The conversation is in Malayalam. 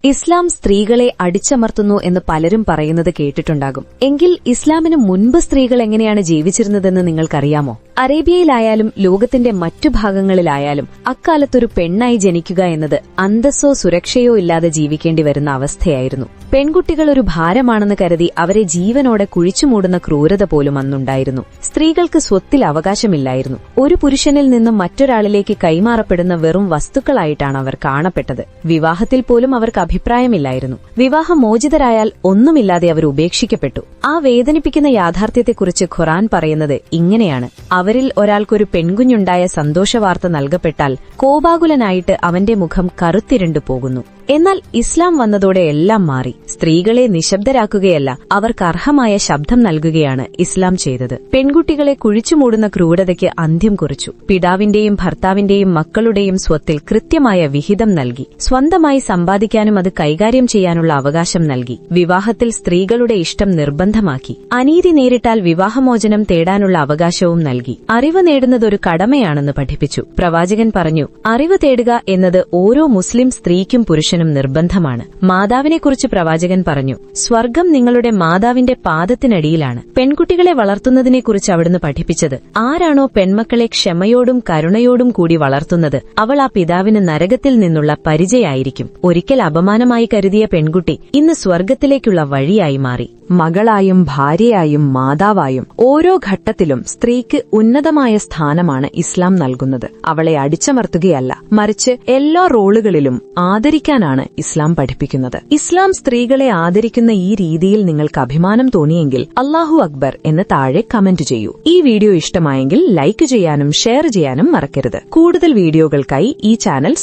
ഇസ്ലാം സ്ത്രീകളെ അടിച്ചമർത്തുന്നു എന്ന് പലരും പറയുന്നത് കേട്ടിട്ടുണ്ടാകും. എങ്കിൽ ഇസ്ലാമിന് മുൻപ് സ്ത്രീകൾ എങ്ങനെയാണ് ജീവിച്ചിരുന്നതെന്ന് നിങ്ങൾക്കറിയാമോ? അറേബ്യയിലായാലും ലോകത്തിന്റെ മറ്റു ഭാഗങ്ങളിലായാലും അക്കാലത്തൊരു പെണ്ണായി ജനിക്കുക എന്നത് അന്തസ്സോ സുരക്ഷയോ ഇല്ലാതെ ജീവിക്കേണ്ടി വരുന്ന അവസ്ഥയായിരുന്നു. പെൺകുട്ടികൾ ഒരു ഭാരമാണെന്ന് കരുതി അവരെ ജീവനോടെ കുഴിച്ചുമൂടുന്ന ക്രൂരത പോലും അന്നുണ്ടായിരുന്നു. സ്ത്രീകൾക്ക് സ്വത്തിൽ അവകാശമില്ലായിരുന്നു. ഒരു പുരുഷനിൽ നിന്നും മറ്റൊരാളിലേക്ക് കൈമാറപ്പെടുന്ന വെറും വസ്തുക്കളായിട്ടാണ് അവർ കാണപ്പെട്ടത്. വിവാഹത്തിൽ പോലും അവർക്ക് അഭിപ്രായമില്ലായിരുന്നു. വിവാഹമോചിതരായാൽ ഒന്നുമില്ലാതെ അവർ ഉപേക്ഷിക്കപ്പെട്ടു. ആ വേദനിപ്പിക്കുന്ന യാഥാർത്ഥ്യത്തെക്കുറിച്ച് ഖുർആൻ പറയുന്നത് ഇങ്ങനെയാണ്: അവരിൽ ഒരാൾക്കൊരു പെൺകുഞ്ഞുണ്ടായ സന്തോഷവാർത്ത നൽകപ്പെട്ടാൽ കോപാകുലനായിട്ട് അവന്റെ മുഖം കറുത്തിരണ്ടു പോകുന്നു. എന്നാൽ ഇസ്ലാം വന്നതോടെ എല്ലാം മാറി. സ്ത്രീകളെ നിശബ്ദരാക്കുകയല്ല, അവർക്ക് അർഹമായ ശബ്ദം നൽകുകയാണ് ഇസ്ലാം ചെയ്തത്. പെൺകുട്ടികളെ കുഴിച്ചുമൂടുന്ന ക്രൂരതയ്ക്ക് അന്ത്യം കുറിച്ചു. പിതാവിന്റെയും ഭർത്താവിന്റെയും മക്കളുടെയും സ്വത്തിൽ കൃത്യമായ വിഹിതം നൽകി. സ്വന്തമായി സമ്പാദിക്കാനും അത് കൈകാര്യം ചെയ്യാനുള്ള അവകാശം നൽകി. വിവാഹത്തിൽ സ്ത്രീകളുടെ ഇഷ്ടം നിർബന്ധമാക്കി. അനീതി നേരിട്ടാൽ വിവാഹമോചനം തേടാനുള്ള അവകാശവും നൽകി. അറിവ് നേടുന്നതൊരു കടമയാണെന്ന് പഠിപ്പിച്ചു. പ്രവാചകൻ പറഞ്ഞു, അറിവ് തേടുക എന്നത് ഓരോ മുസ്ലിം സ്ത്രീക്കും പുരുഷനും നിർബന്ധമാണ്. മാതാവിനെക്കുറിച്ച് പ്രവാചകൻ പറഞ്ഞു, സ്വർഗം നിങ്ങളുടെ മാതാവിന്റെ പാദത്തിനടിയിലാണ്. പെൺകുട്ടികളെ വളർത്തുന്നതിനെക്കുറിച്ച് അവിടുന്ന് പഠിപ്പിച്ചത്, ആരാണോ പെൺമക്കളെ ക്ഷമയോടും കരുണയോടും കൂടി വളർത്തുന്നത് അവൾ ആ പിതാവിന് നരകത്തിൽ നിന്നുള്ള പരിചയായിരിക്കും. ഒരിക്കൽ അപമാനമായി കരുതിയ പെൺകുട്ടി ഇന്ന് സ്വർഗത്തിലേക്കുള്ള വഴിയായി മാറി. മകളായും ഭാര്യയായും മാതാവായും ഓരോ ഘട്ടത്തിലും സ്ത്രീക്ക് ഉന്നതമായ സ്ഥാനമാണ് ഇസ്ലാം നൽകുന്നത്. അവളെ അടിച്ചമർത്തുകയല്ല, മറിച്ച് എല്ലാ റോളുകളിലും ആദരിക്കാനാണ് ഇസ്ലാം പഠിപ്പിക്കുന്നത്. ഇസ്ലാം സ്ത്രീകളെ ആദരിക്കുന്ന ഈ രീതിയിൽ നിങ്ങൾക്ക് അഭിമാനം തോന്നിയെങ്കിൽ അല്ലാഹു അക്ബർ എന്ന് താഴെ കമന്റ് ചെയ്യൂ. ഈ വീഡിയോ ഇഷ്ടമായെങ്കിൽ ലൈക്ക് ചെയ്യാനും ഷെയർ ചെയ്യാനും മറക്കരുത്. കൂടുതൽ വീഡിയോകൾക്കായി ഈ ചാനൽ